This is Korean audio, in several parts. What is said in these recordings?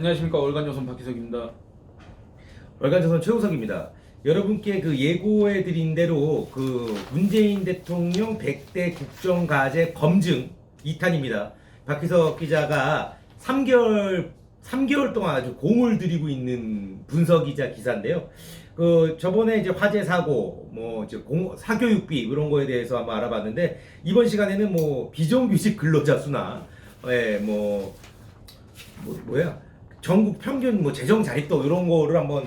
안녕하십니까. 월간조선 박희석입니다. 월간조선 최우석입니다. 여러분께 예고해드린 대로 문재인 대통령 100대 국정과제 검증 2탄입니다. 박희석 기자가 3개월 동안 아주 공을 들이고 있는 분석이자 기사인데요. 저번에 이제 화재 사고, 사교육비 이런 거에 대해서 한번 알아봤는데, 이번 시간에는 비정규직 근로자 수나, 전국 평균 재정 자립도 이런 거를 한번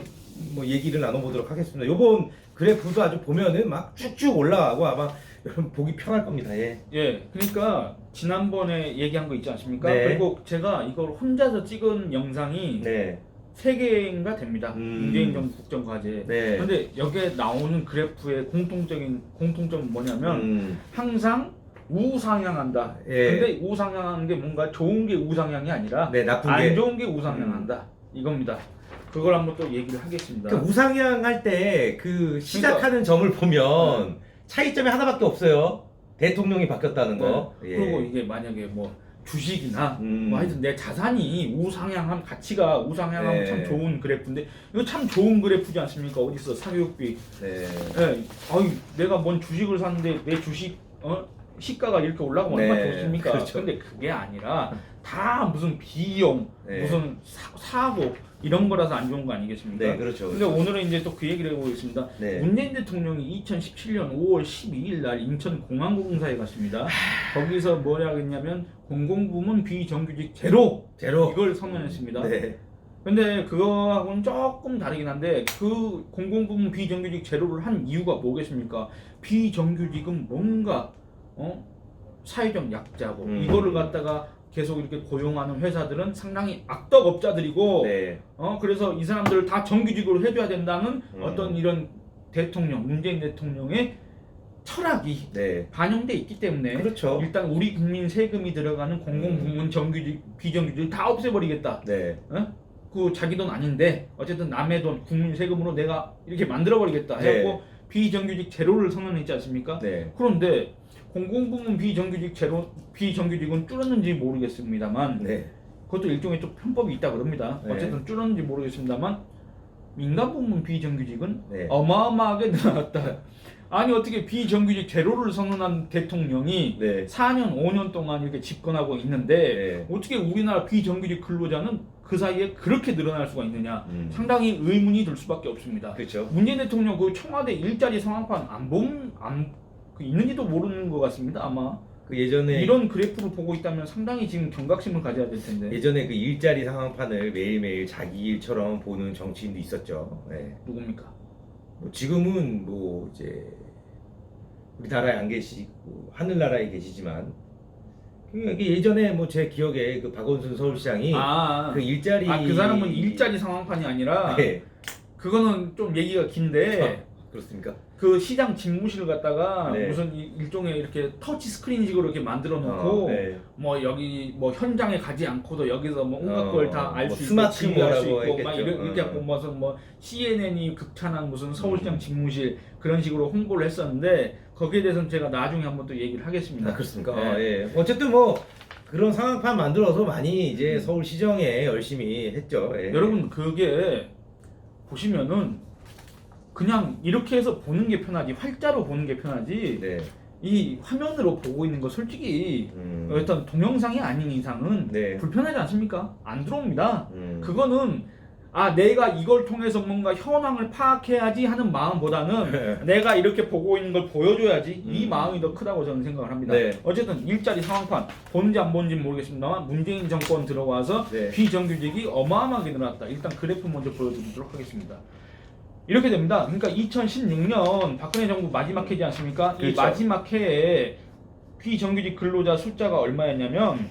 얘기를 나눠보도록 하겠습니다. 요번 그래프도 아주 보면은 막 쭉쭉 올라가고 아마 여러분 보기 편할 겁니다. 그러니까 지난번에 얘기한 거 있지 않습니까? 네. 그리고 제가 이걸 혼자서 찍은 영상이 네. 3개인가 됩니다. 문재인 정부 국정과제. 네. 근데 여기에 나오는 그래프의 공통점은 뭐냐면 항상 우상향한다. 예. 근데 우상향하는 게 뭔가 좋은 게 우상향이 아니라 네, 나쁜 안 게. 좋은 게 우상향한다. 이겁니다. 그걸 한번 또 얘기를 하겠습니다. 우상향 할 때 시작하는 점을 보면 차이점이 하나밖에 없어요. 대통령이 바뀌었다는 거. 그리고 이게 만약에 주식이나 하여튼 내 자산이 우상향한 가치가 우상향하면 참 좋은 그래프인데 이거 참 좋은 그래프지 않습니까? 어디서 사교육비. 내가 뭔 주식을 샀는데 내 주식 시가가 이렇게 올라가면 얼마나 좋습니까? 그렇죠. 근데 그게 아니라 다 무슨 비용, 무슨 사고 이런 거라서 안 좋은 거 아니겠습니까? 네, 그렇죠. 근데 오늘은 이제 또 그 얘기를 해보겠습니다. 네. 문재인 대통령이 2017년 5월 12일 날 인천공항공사에 갔습니다. 거기서 뭐라 했냐면 공공부문 비정규직 제로 이걸 선언했습니다. 네. 근데 그거하고는 조금 다르긴 한데 그 공공부문 비정규직 제로를 한 이유가 뭐겠습니까? 비정규직은 뭔가 사회적 약자고 이거를 갖다가 계속 이렇게 고용하는 회사들은 상당히 악덕업자들이고 그래서 이 사람들을 다 정규직으로 해줘야 된다는 어떤 이런 문재인 대통령의 철학이 반영돼 있기 때문에 그렇죠. 일단 우리 국민 세금이 들어가는 공공부문 정규직 비정규직 다 없애버리겠다. 그 자기 돈 아닌데 어쨌든 남의 돈 국민 세금으로 내가 이렇게 만들어버리겠다 해갖고 비정규직 제로를 선언했지 않습니까? 그런데 공공부문 비정규직은 줄었는지 모르겠습니다만 그것도 일종의 좀 편법이 있다 그럽니다. 어쨌든 줄었는지 모르겠습니다만 민간부문 비정규직은 어마어마하게 늘어났다. 아니 어떻게 비정규직 제로를 선언한 대통령이 4년 5년 동안 이렇게 집권하고 있는데 어떻게 우리나라 비정규직 근로자는 그 사이에 그렇게 늘어날 수가 있느냐 상당히 의문이 들 수밖에 없습니다. 그렇죠. 문재인 대통령 청와대 일자리 상황판 있는지도 모르는 것 같습니다. 아마 예전에 이런 그래프를 보고 있다면 상당히 지금 경각심을 가져야 될 텐데. 예전에 일자리 상황판을 매일매일 자기 일처럼 보는 정치인도 있었죠. 누굽니까? 지금은 이제 우리나라에 안 계시고 하늘나라에 계시지만 예전에 제 기억에 박원순 서울시장이 일자리 그 사람은 일자리 상황판이 아니라 그거는 좀 얘기가 긴데 그렇습니까? 그 시장 집무실을 갖다가 무슨 일종의 이렇게 터치 스크린식으로 이렇게 만들어 놓고 여기 현장에 가지 않고도 여기서 온갖 걸 다 알 수 있고 지휘할 수 있고 막 이렇게 하고 무슨 CNN이 극찬한 무슨 서울시장 집무실 그런 식으로 홍보를 했었는데 거기에 대해서는 제가 나중에 한번 또 얘기를 하겠습니다. 그렇습니까? 어쨌든 그런 상황판 만들어서 많이 이제 서울시정에 열심히 했죠. 여러분 그게 보시면은 그냥 이렇게 해서 보는 게 편하지 활자로 보는 게 편하지 이 화면으로 보고 있는 거 솔직히 어떤 동영상이 아닌 이상은 불편하지 않습니까? 안 들어옵니다. 그거는 내가 이걸 통해서 뭔가 현황을 파악해야지 하는 마음보다는 내가 이렇게 보고 있는 걸 보여줘야지 이 마음이 더 크다고 저는 생각을 합니다. 어쨌든 일자리 상황판 보는지 안 보는지 모르겠습니다만 문재인 정권 들어와서 비정규직이 어마어마하게 늘어났다. 일단 그래프 먼저 보여드리도록 하겠습니다. 이렇게 됩니다. 그러니까 2016년 박근혜 정부 마지막 해지 않습니까? 그렇죠. 이 마지막 해에 비정규직 근로자 숫자가 얼마였냐면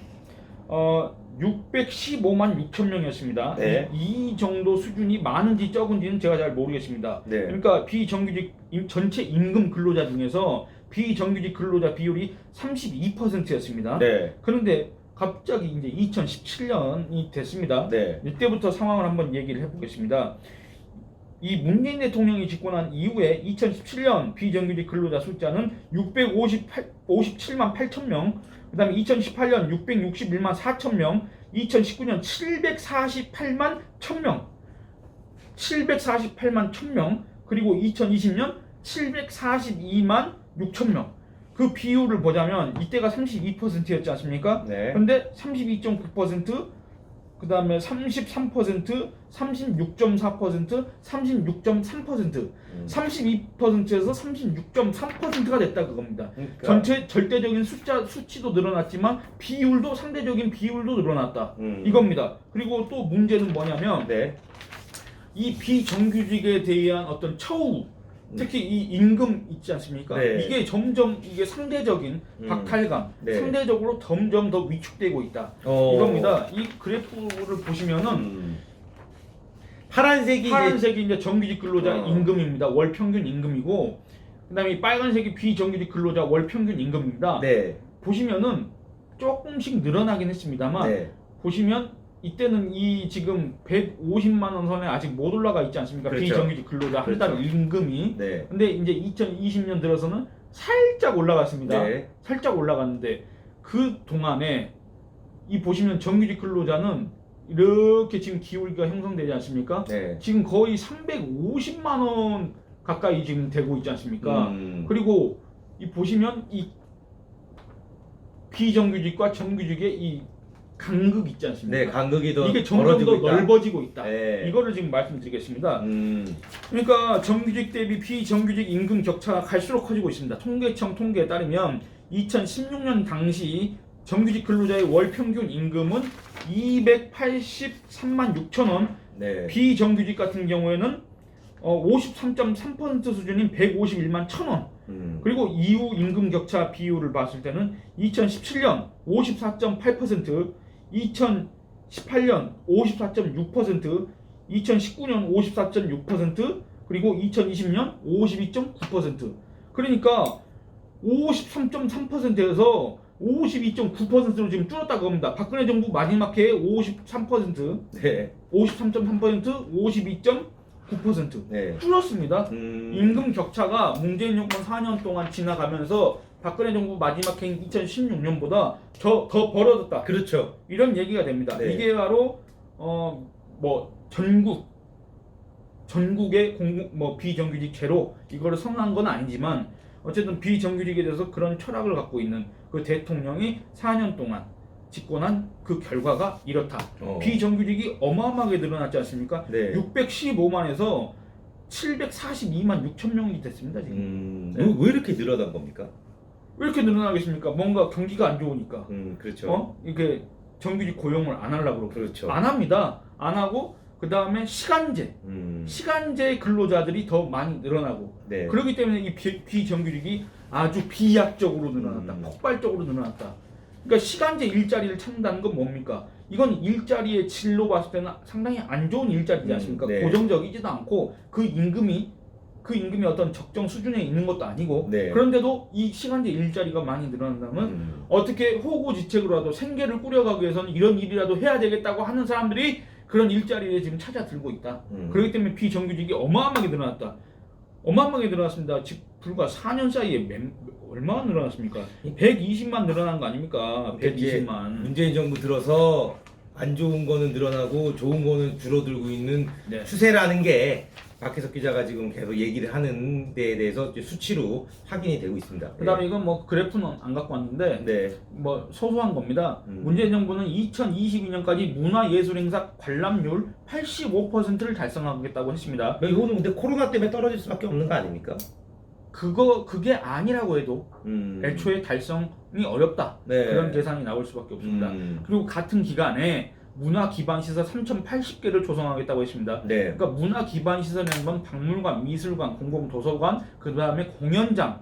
615만 6천 명이었습니다. 이 정도 수준이 많은지 적은지는 제가 잘 모르겠습니다. 그러니까 비정규직 전체 임금 근로자 중에서 비정규직 근로자 비율이 32%였습니다. 그런데 갑자기 이제 2017년이 됐습니다. 이때부터 상황을 한번 얘기를 해보겠습니다. 이 문재인 대통령이 집권한 이후에 2017년 비정규직 근로자 숫자는 657만 8천 명, 그 다음에 2018년 661만 4천 명, 2019년 748만 1000명, 748만 1000명, 그리고 2020년 742만 6000명. 그 비율을 보자면 이때가 32%였지 않습니까? 네. 근데 32.9%, 그 다음에 33%, 36.4%, 36.3%, 32%에서 36.3%가 됐다 그겁니다. 그러니까. 전체 절대적인 수치도 늘어났지만 비율도 상대적인 비율도 늘어났다. 이겁니다. 그리고 또 문제는 뭐냐면 네. 이 비정규직에 대한 어떤 처우, 특히 이 임금 있지 않습니까? 네. 이게 점점 이게 상대적인 박탈감, 네. 상대적으로 점점 더 위축되고 있다. 이겁니다. 이 그래프를 보시면은 파란색이 이제 정규직 근로자 임금입니다. 월 평균 임금이고, 그다음에 이 빨간색이 비정규직 근로자 월 평균 임금입니다. 네. 보시면은 조금씩 늘어나긴 했습니다만 네. 보시면 이때는 이 지금 150만 원 선에 아직 못 올라가 있지 않습니까? 그렇죠. 비정규직 근로자 한 달 그렇죠. 임금이. 네. 근데 이제 2020년 들어서는 살짝 올라갔습니다. 네. 살짝 올라갔는데 그 동안에 이 보시면 정규직 근로자는 이렇게 지금 기울기가 형성되지 않습니까? 네. 지금 거의 350만 원 가까이 지금 되고 있지 않습니까? 그리고 이 보시면 이 비정규직과 정규직의 이 간극 있지 않습니까? 네, 간극이 더 이게 점점 더 있다. 넓어지고 있다. 네. 이거를 지금 말씀드리겠습니다. 그러니까 정규직 대비 비정규직 임금 격차가 갈수록 커지고 있습니다. 통계청 통계에 따르면 2016년 당시 정규직 근로자의 월 평균 임금은 283만 6천 원, 네. 비정규직 같은 경우에는 53.3% 수준인 151만 1천 원. 그리고 이후 임금 격차 비율을 봤을 때는 2017년 54.8%, 2018년 54.6%, 2019년 54.6%, 그리고 2020년 52.9%. 그러니까 53.3%에서 52.9%로 지금 줄었다고 합니다. 박근혜 정부 마지막 해에 53%, 네. 53.3%, 52.9% 네. 줄었습니다. 임금 격차가 문재인 정권 4년 동안 지나가면서 박근혜 정부 마지막 해인 2016년보다 더 벌어졌다. 그렇죠. 이런 얘기가 됩니다. 네. 이게 바로 뭐 전국의 비정규직 제로 이거를 선언한 건 아니지만 어쨌든 비정규직에 대해서 그런 철학을 갖고 있는 그 대통령이 4년 동안 집권한 그 결과가 이렇다. 비정규직이 어마어마하게 늘어났지 않습니까? 네. 615만에서 742만 6천 명이 됐습니다. 지금. 네. 왜 이렇게 늘어난 겁니까? 왜 이렇게 늘어나겠습니까? 뭔가 경기가 안 좋으니까. 그렇죠. 이게 정규직 고용을 안 하려고 그러고. 그렇죠. 안 합니다. 안 하고 그 다음에 시간제 근로자들이 더 많이 늘어나고. 네. 그렇기 때문에 이 비정규직이 아주 비약적으로 늘어났다. 폭발적으로 늘어났다. 그러니까 시간제 일자리를 찾는다는 건 뭡니까? 이건 일자리의 질로 봤을 때는 상당히 안 좋은 일자리지 않습니까? 네. 고정적이지도 않고 그 임금이 어떤 적정 수준에 있는 것도 아니고. 네. 그런데도 이 시간제 일자리가 많이 늘어난다면 어떻게 호구지책으로라도 생계를 꾸려가기 위해서는 이런 일이라도 해야 되겠다고 하는 사람들이 그런 일자리에 지금 찾아들고 있다. 그렇기 때문에 비정규직이 어마어마하게 늘어났다. 어마어마하게 늘어났습니다. 지금 불과 4년 사이에 얼마나 늘어났습니까? 120만 늘어난 거 아닙니까? 120만. 문재인 정부 들어서 안 좋은 거는 늘어나고 좋은 거는 줄어들고 있는 네. 추세라는 게 박혜석 기자가 지금 계속 얘기를 하는 데에 대해서 수치로 확인이 되고 있습니다. 그다음에 이건 뭐 그래프는 안 갖고 왔는데 네. 뭐 소소한 겁니다. 문재인 정부는 2022년까지 문화예술행사 관람률 85%를 달성하겠다고 했습니다. 이거는 근데 코로나 때문에 떨어질 수밖에 없는 거 아닙니까? 그게 아니라고 해도 애초에 달성이 어렵다. 네. 그런 계산이 나올 수밖에 없습니다. 그리고 같은 기간에 문화 기반 시설 3,080개를 조성하겠다고 했습니다. 네. 그러니까 문화 기반 시설이라는 건 박물관, 미술관, 공공도서관, 그 다음에 공연장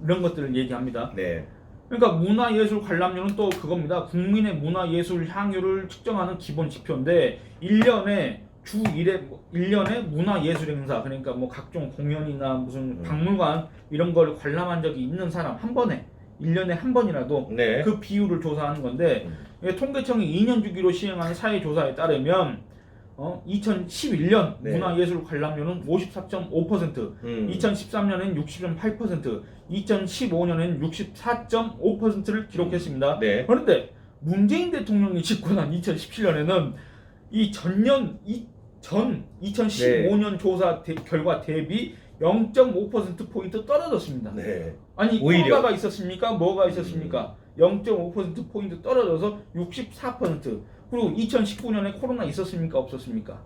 이런 것들을 얘기합니다. 네. 그러니까 문화예술 관람률은 또 그겁니다. 국민의 문화예술 향유를 측정하는 기본 지표인데 1년에 주 1년에 문화예술 행사, 그러니까 뭐 각종 공연이나 무슨 박물관 이런 걸 관람한 적이 있는 사람 한 번에 1년에 한 번이라도 네. 그 비율을 조사하는 건데 통계청이 2년 주기로 시행하는 사회조사에 따르면 2011년 네. 문화예술 관람률은 54.5%, 2013년엔 60.8%, 2015년엔 64.5%를 기록했습니다. 네. 그런데 문재인 대통령이 집권한 2017년에는 이 전년 2015년 조사 결과 대비 0.5%포인트 떨어졌습니다. 네. 아니 오히려. 코로나가 있었습니까? 뭐가 있었습니까? 0.5%포인트 떨어져서 64%. 그리고 2019년에 코로나 있었습니까? 없었습니까?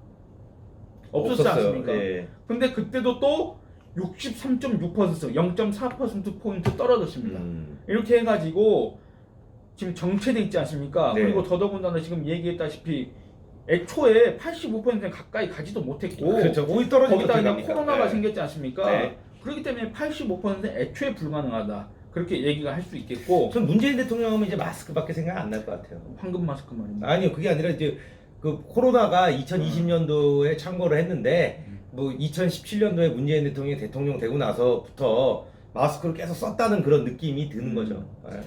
없었지 없었어요. 않습니까? 예. 근데 그때도 또 63.6%, 0.4%포인트 떨어졌습니다. 이렇게 해가지고 지금 정체돼 있지 않습니까? 네. 그리고 더더군다나 지금 얘기했다시피 애초에 85% 가까이 가지도 못했고 그렇죠. 오히 떨어지고 거기다 그냥 들어가니까. 코로나가 네. 생겼지 않습니까? 네. 그렇기 때문에 85%는 애초에 불가능하다. 그렇게 얘기가 할 수 있겠고 전 문재인 대통령 하면 이제 마스크밖에 생각 안 날 것 같아요. 황금 마스크 말입니다. 아니요, 그게 아니라 이제 그 코로나가 2020년도에 창궐을 했는데 뭐 2017년도에 문재인 대통령이 대통령 되고 나서부터 마스크를 계속 썼다는 그런 느낌이 드는 거죠. 네.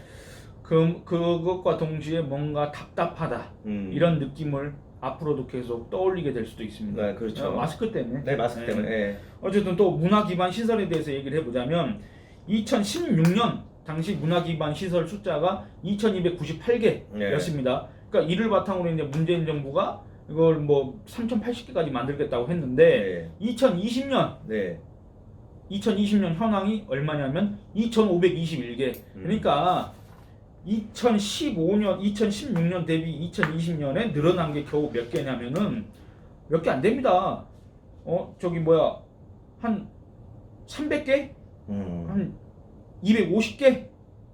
그것과 동시에 뭔가 답답하다 이런 느낌을 앞으로도 계속 떠올리게 될 수도 있습니다. 네, 그렇죠. 마스크 때문에. 네, 마스크 때문에. 예. 어쨌든 또 문화 기반 시설에 대해서 얘기를 해보자면 2016년 당시 문화 기반 시설 숫자가 2,298개였습니다. 그러니까 이를 바탕으로 이제 문재인 정부가 이걸 뭐 3,080개까지 만들겠다고 했는데 2020년 네. 2020년 현황이 얼마냐면 2,521개. 그러니까 2016년 대비 2020년에 늘어난 게 겨우 몇 개냐면은 몇 개 안 됩니다. 한 300개? 한 250개?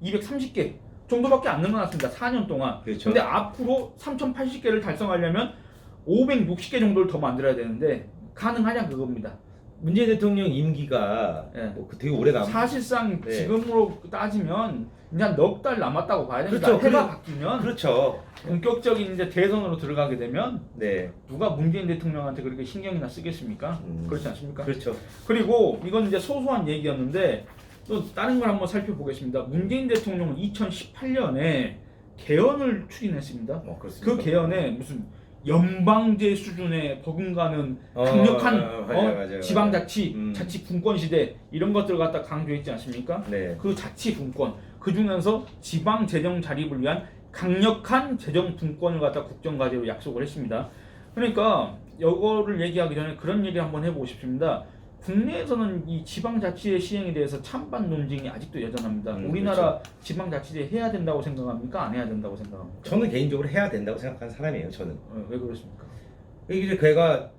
230개 정도밖에 안 늘어났습니다. 4년 동안. 그렇죠. 근데 앞으로 3,080개를 달성하려면 560개 정도를 더 만들어야 되는데 가능하냐 그겁니다. 문재인 대통령 임기가 네. 뭐 되게 오래 남. 사실상 네. 지금으로 따지면 그냥 넉 달 남았다고 봐야 됩니다. 그렇죠. 해가 바뀌면 그렇죠. 본격적인 이제 대선으로 들어가게 되면 네. 누가 문재인 대통령한테 그렇게 신경이나 쓰겠습니까? 그렇지 않습니까? 그렇죠. 그리고 이건 이제 소소한 얘기였는데 또 다른 걸 한번 살펴보겠습니다. 문재인 대통령은 2018년에 개헌을 추진했습니다. 그렇습니까? 그 개헌에 무슨 연방제 수준의 버금가는 강력한 맞아요. 지방자치, 자치 분권 시대 이런 것들을 갖다 강조했지 않습니까? 네. 그 자치 분권 그 중에서 지방 재정 자립을 위한 강력한 재정 분권을 갖다 국정과제로 약속을 했습니다. 그러니까 이거를 얘기하기 전에 그런 얘기 한번 해보고 싶습니다. 국내에서는 이 지방자치의 시행에 대해서 찬반 논쟁이 아직도 여전합니다. 우리나라 그렇죠. 지방자치제 해야 된다고 생각합니까? 안 해야 된다고 생각합니까? 저는 개인적으로 해야 된다고 생각하는 사람이에요. 저는. 왜 그렇습니까? 이게 걔가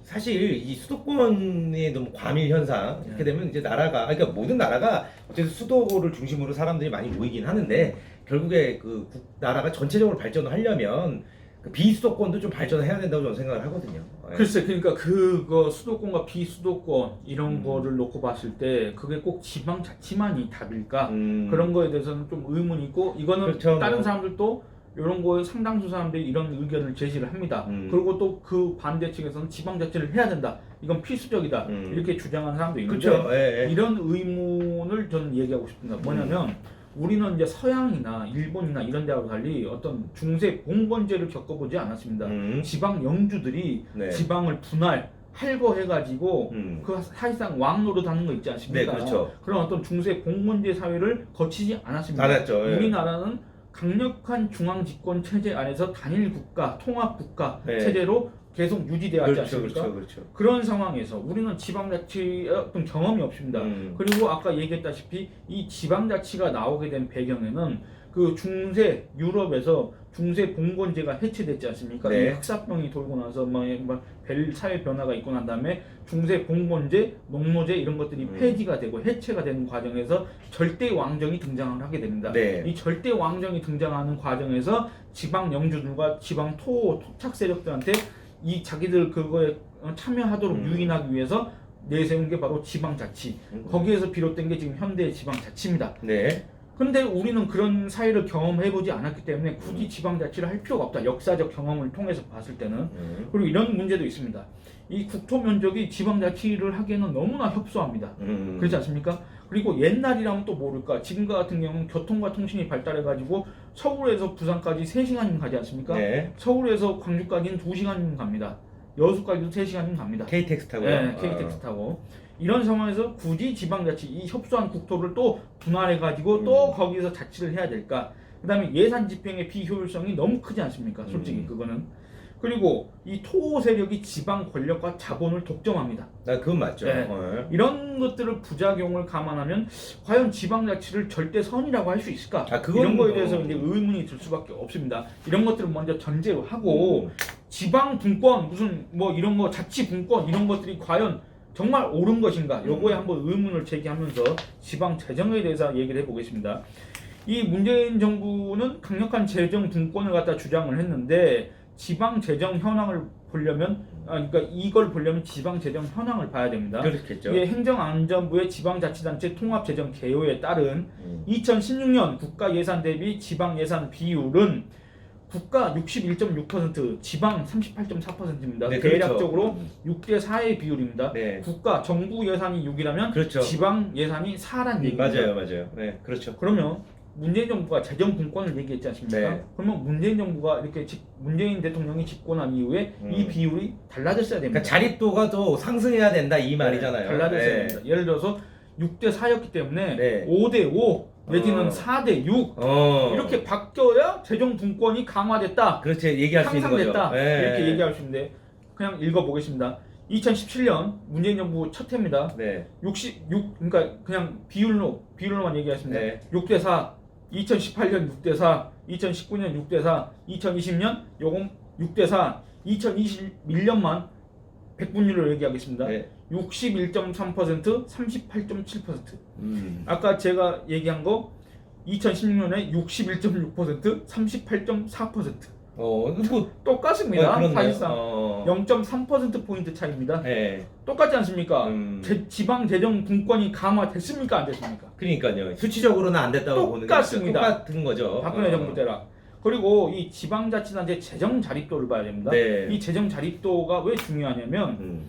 사실 이 수도권의 너무 과밀 현상 이렇게 되면 이제 나라가 그러니까 모든 나라가 어쨌든 수도를 중심으로 사람들이 많이 모이긴 하는데 결국에 그 나라가 전체적으로 발전을 하려면 그 비수도권도 좀 발전해야 된다고 저는 생각을 하거든요. 글쎄, 그러니까 그거 수도권과 비수도권 이런 거를 놓고 봤을 때 그게 꼭 지방자치만이 답일까? 그런 거에 대해서는 좀 의문이 있고 이거는 그렇죠, 다른 뭐. 사람들도 이런 거에 상당수 사람들이 이런 의견을 제시를 합니다. 그리고 또 그 반대측에서는 지방자치를 해야 된다. 이건 필수적이다. 이렇게 주장하는 사람도 있는데 그렇죠. 예, 예. 이런 의문을 저는 얘기하고 싶습니다. 뭐냐면 우리는 이제 서양이나 일본이나 이런 데하고 달리 어떤 중세 봉건제를 겪어보지 않았습니다. 지방 영주들이 네. 지방을 분할 할거해가지고 그 사실상 왕 노릇하는 거 있지 않습니까? 네, 그렇죠. 그런 어떤 중세 봉건제 사회를 거치지 않았습니다. 않았죠. 예. 우리나라는 강력한 중앙 집권 체제 안에서 단일 국가, 통합 국가 네. 체제로 계속 유지되어 왔지 그렇죠, 않습니까? 그렇죠. 그런 상황에서 우리는 지방자치의 어떤 경험이 없습니다. 그리고 아까 얘기했다시피 이 지방자치가 나오게 된 배경에는 그 중세 유럽에서 중세 봉건제가 해체됐지 않습니까? 네. 이 흑사병이 돌고 나서 별 사회 변화가 있고 난 다음에 중세 봉건제, 농노제 이런 것들이 폐지가 되고 해체가 되는 과정에서 절대 왕정이 등장을 하게 됩니다. 네. 이 절대 왕정이 등장하는 과정에서 지방 영주들과 지방 토착 세력들한테 이 자기들 그거에 참여하도록 유인하기 위해서 내세운 게 바로 지방자치. 거기에서 비롯된 게 지금 현대의 지방자치입니다. 네. 근데 우리는 그런 사회를 경험해보지 않았기 때문에 굳이 지방자치를 할 필요가 없다. 역사적 경험을 통해서 봤을 때는. 그리고 이런 문제도 있습니다. 이 국토 면적이 지방자치를 하기에는 너무나 협소합니다. 그렇지 않습니까? 그리고 옛날이라면 또 모를까. 지금과 같은 경우는 교통과 통신이 발달해가지고 서울에서 부산까지 3시간이면 가지 않습니까? 네. 서울에서 광주까지는 2시간이면 갑니다. 여수까지도 3시간이면 갑니다. KTX 타고요. 네, KTX 타고. 이런 상황에서 굳이 지방자치, 이 협소한 국토를 또 분할해가지고 또 거기서 자치를 해야 될까? 그다음에 예산 집행의 비효율성이 너무 크지 않습니까? 솔직히 그거는. 그리고 이 토호 세력이 지방 권력과 자본을 독점합니다. 그건 맞죠. 네. 이런 것들을 부작용을 감안하면 과연 지방자치를 절대 선이라고 할 수 있을까? 이런 거에 대해서 이제 의문이 들 수밖에 없습니다. 이런 것들을 먼저 전제로 하고 지방 분권 무슨 뭐 이런 거 자치 분권 이런 것들이 과연 정말 옳은 것인가? 요거에 한번 의문을 제기하면서 지방 재정에 대해서 얘기를 해보겠습니다. 이 문재인 정부는 강력한 재정 분권을 갖다 주장을 했는데 지방 재정 현황을 보려면 그러니까 이걸 보려면 지방 재정 현황을 봐야 됩니다. 그렇겠죠. 이게 행정안전부의 지방자치단체 통합재정 개요에 따른 2016년 국가 예산 대비 지방 예산 비율은 국가 61.6%, 지방 38.4%입니다. 네, 대략적으로 6대 4의 비율입니다. 네. 국가 정부 예산이 6이라면 그렇죠. 지방 예산이 4란 얘기입니다. 맞아요. 네, 그렇죠. 그러면 문재인 정부가 재정 분권을 얘기했지 않습니까? 네. 그러면 문재인 정부가 이렇게 문재인 대통령이 집권한 이후에 이 비율이 달라졌어야 됩니다. 그러니까 자립도가 더 상승해야 된다 이 말이잖아요. 달라졌어야 됩니다. 예를 들어서 6대 4였기 때문에 네. 5대 5 내지는 4대 6 이렇게 바뀌어야 재정 분권이 강화됐다. 그렇지, 얘기할 수 있는 거죠. 향상됐다. 네. 이렇게 얘기할 수 있는데 그냥 읽어보겠습니다. 2017년 문재인 정부 첫 해입니다. 네. 66 그러니까 그냥 비율로만 얘기하겠습니다. 네. 6대 4, 2018년 6대 4, 2019년 6대 4, 2020년 요금 6대 4, 2021년만 백분율을 얘기하겠습니다. 네. 61.3%, 38.7%. 아까 제가 얘기한 거 2016년에 61.6%, 38.4%. 뭐 똑같습니다. 사실상 어. 0.3%포인트 차이입니다. 네. 똑같지 않습니까? 지방 재정 분권이 강화됐습니까? 안 됐습니까? 그러니까요. 수치적으로는 안 됐다고 보는 게 똑같습니다. 똑같은 거죠. 박근혜 정부 때랑. 그리고 이 지방자치단체 재정 자립도를 봐야 됩니다. 네. 이 재정 자립도가 왜 중요하냐면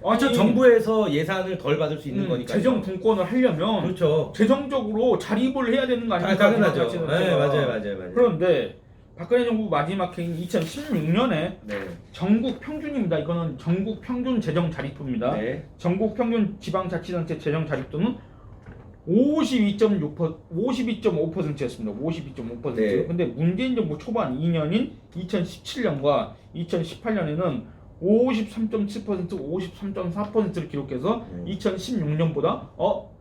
그렇죠. 정부에서 예산을 덜 받을 수 있는 거니까. 재정 분권을 하려면 그렇죠. 재정적으로 자립을 해야 되는 거 아닙니까? 당연하죠. 지방자치단체가. 네, 맞아요. 그런데 박근혜 정부 마지막 해인 2016년에 네. 전국 평균입니다. 이거는 전국 평균 재정 자립도입니다. 네. 전국 평균 지방자치단체 재정 자립도는 52.5%였습니다. 52.5%. 네. 근데 문재인 정부 초반 2년인 2017년과 2018년에는 53.7%, 53.4%를 기록해서 2016년보다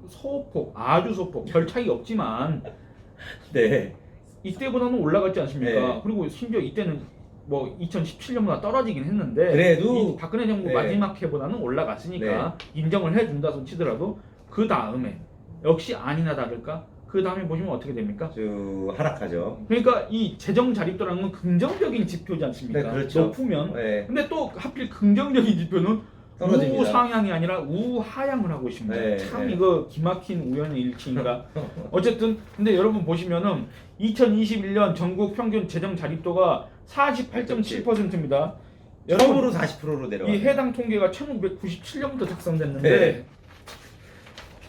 소폭, 아주 소폭, 별 차이 없지만 네. 이때보다는 올라갔지 않습니까? 네. 그리고 심지어 이때는 뭐 2017년보다 떨어지긴 했는데 그래도 이 박근혜 정부 네. 마지막 해보다는 올라갔으니까 인정을 해준다 손 치더라도 그 다음에 역시 아니나 다를까 그 다음에 보시면 어떻게 됩니까? 쭉 하락하죠. 그러니까 이 재정 자립도라는 건 긍정적인 지표지 않습니까? 네, 그렇죠. 높으면 네. 근데 또 하필 긍정적인 지표는 떨어집니다. 우상향이 아니라 우하향을 하고 있습니다. 네, 참 네. 이거 기막힌 우연의 일치인가. 어쨌든 근데 여러분 보시면은 2021년 전국 평균 재정 자립도가 48.7%입니다. 처음으로 40%로 내려가요. 이 해당 통계가 1997년부터 작성됐는데 네.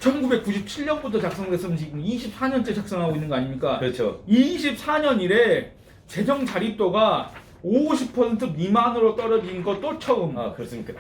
1997년부터 작성됐으면 지금 24년째 작성하고 있는 거 아닙니까? 그렇죠. 24년 이래 재정 자립도가 50% 미만으로 떨어진 것도 처음. 그렇습니까?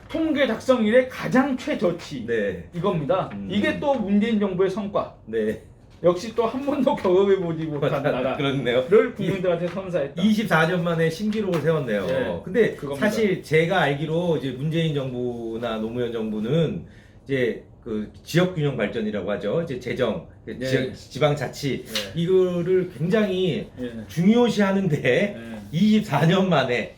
통계 작성 이래 가장 최저치. 네. 이겁니다. 이게 또 문재인 정부의 성과. 네. 역시 또 한 번도 경험해보지 못한 나라를 그렇네요. 국민들한테 선사했다. 24년 만에 신기록을 세웠네요. 네, 근데 그겁니다. 사실 제가 알기로 이제 문재인 정부나 노무현 정부는 이제 그 지역 균형 발전이라고 하죠. 이제 재정, 네. 지방 자치 네. 이거를 굉장히 예. 중요시하는데 예. 24년 만에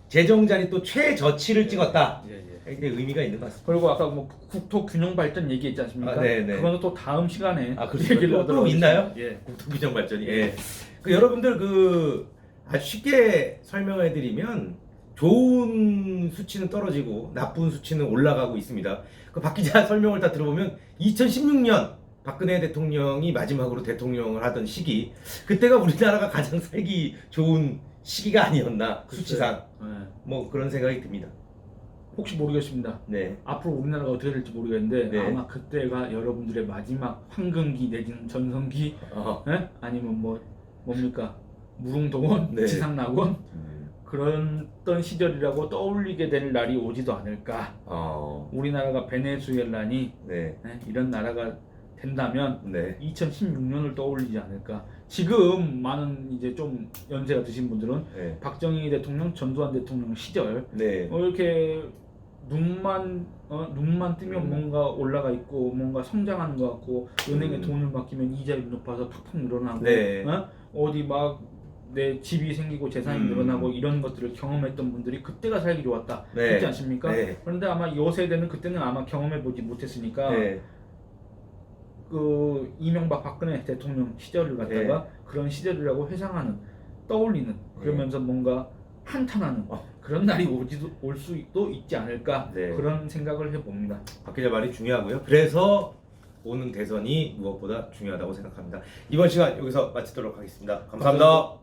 재정 자립도 최저치를 찍었다. 예, 예. 이게 의미가 있는 것 같습니다. 그리고 아까 뭐 국토 균형 발전 얘기했지 않습니까? 네네. 그거는 또 다음 시간에 그렇죠. 얘기를 또 하도록 있나요? 하겠습니다. 예. 국토 균형 발전이. 예. 그 여러분들 그 아주 쉽게 설명해 드리면 좋은 수치는 떨어지고 나쁜 수치는 올라가고 있습니다. 그 박 기자 설명을 다 들어보면 2016년 박근혜 대통령이 마지막으로 대통령을 하던 시기, 그때가 우리나라가 가장 살기 좋은 시기가 아니었나, 수치상. 예. 뭐 그런 생각이 듭니다. 혹시 모르겠습니다. 네. 앞으로 우리나라가 어떻게 될지 모르겠는데 네. 아마 그때가 여러분들의 마지막 황금기 내지는 전성기, 예? 아니면 뭡니까 무릉도원, 네. 지상낙원 그런 시절이라고 떠올리게 될 날이 오지도 않을까. 우리나라가 베네수엘라니 네. 이런 나라가 된다면 네. 2016년을 떠올리지 않을까. 지금 많은 이제 좀 연세가 드신 분들은 네. 박정희 대통령, 전두환 대통령 시절 네. 이렇게 눈만 뜨면 뭔가 올라가 있고 뭔가 성장하는 것 같고 은행에 돈을 맡기면 이자율이 높아서 팍팍 늘어나고 네. 어디 막 내 집이 생기고 재산이 늘어나고 이런 것들을 경험했던 분들이 그때가 살기 좋았다 네. 했지 않습니까? 네. 그런데 아마 요 세대는 그때는 아마 경험해보지 못했으니까 네. 그 이명박 박근혜 대통령 시절을 갖다가 그런 시절이라고 회상하는 떠올리는 그러면서 뭔가 한탄하는 그런 날이 올 수도 있지 않을까 네. 그런 생각을 해봅니다. 박 기자 말이 중요하고요. 그래서 오는 대선이 무엇보다 중요하다고 생각합니다. 이번 시간 여기서 마치도록 하겠습니다. 감사합니다.